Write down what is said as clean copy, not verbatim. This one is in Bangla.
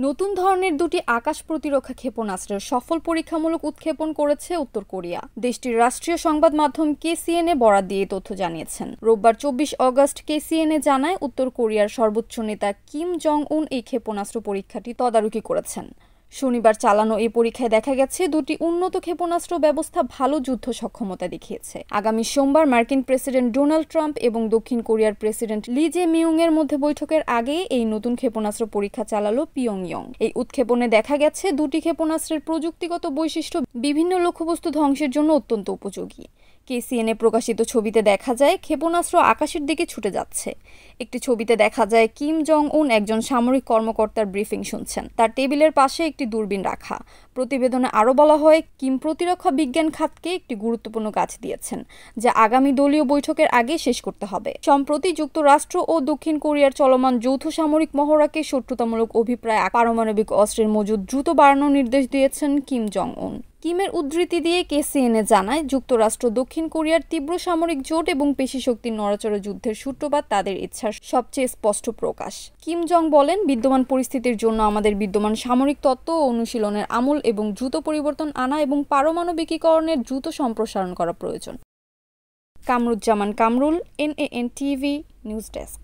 নতুন ধরনের দুটি আকাশ প্রতিরক্ষা ক্ষেপণাস্ত্রের সফল পরীক্ষামূলক উৎক্ষেপণ করেছে উত্তর কোরিয়া। দেশটির রাষ্ট্রীয় সংবাদ মাধ্যম কেসিএনএ বরাত দিয়ে তথ্য জানিয়েছেন। রোববার ২৪ অগস্ট কেসিএনএ জানায়, উত্তর কোরিয়ার সর্বোচ্চ নেতা কিম জং উন এই ক্ষেপণাস্ত্র পরীক্ষাটি তদারকি করেছেন। শনিবার চালানো এই পরীক্ষায় দেখা গেছে, দুটি উন্নত ক্ষেপণাস্ত্র ব্যবস্থা ভালো যুদ্ধ সক্ষমতা দেখিয়েছে। আগামী সোমবার মার্কিন প্রেসিডেন্ট ডোনাল্ড ট্রাম্প এবং দক্ষিণ কোরিয়ার প্রেসিডেন্ট লি জে মিউং এর মধ্যে বৈঠকের আগে এই নতুন ক্ষেপণাস্ত্র পরীক্ষা চালালো পিয়ংইয়ং। এই উৎক্ষেপণে দেখা গেছে, দুটি ক্ষেপণাস্ত্রের প্রযুক্তিগত বৈশিষ্ট্য বিভিন্ন লক্ষ্যবস্তু ধ্বংসের জন্য অত্যন্ত উপযোগী। কেসিএনএ প্রকাশিত ছবিতে দেখা যায়, ক্ষেপণাস্ত্র আকাশের দিকে ছুটে যাচ্ছে। একটি ছবিতে দেখা যায়, কিম জং উন একজন সামরিক কর্মকর্তার ব্রিফিং শুনছেন। তার টেবিলের পাশে একটি দূরবীন রাখা। প্রতিবেদনে আরও বলা হয়, কিম প্রতিরক্ষা বিজ্ঞান খাতকে একটি গুরুত্বপূর্ণ কাজ দিয়েছেন, যা আগামী দলীয় বৈঠকের আগে শেষ করতে হবে। সম্প্রতি যুক্তরাষ্ট্র ও দক্ষিণ কোরিয়ার চলমান যৌথ সামরিক মহড়াকে শত্রুতামূলক অভিপ্রায় পারমাণবিক অস্ত্রের মজুদ দ্রুত বাড়ানোর নির্দেশ দিয়েছেন কিম জং উন। কিমের উদ্ধৃতি দিয়ে কেসিএনএ জানায়, যুক্তরাষ্ট্র দক্ষিণ কোরিয়ার তীব্র সামরিক জোট এবং পেশিশক্তির নড়াচড়া যুদ্ধের সূত্রপাত তাদের ইচ্ছার সবচেয়ে স্পষ্ট প্রকাশ। কিম জং বলেন, বিদ্যমান পরিস্থিতির জন্য আমাদের বিদ্যমান সামরিক তত্ত্ব ও অনুশীলনের আমূল এবং দ্রুত পরিবর্তন আনা এবং পারমাণবিকীকরণের দ্রুত সম্প্রসারণ করা প্রয়োজন। Kamruzzaman Kamrul, NAN TV news desk.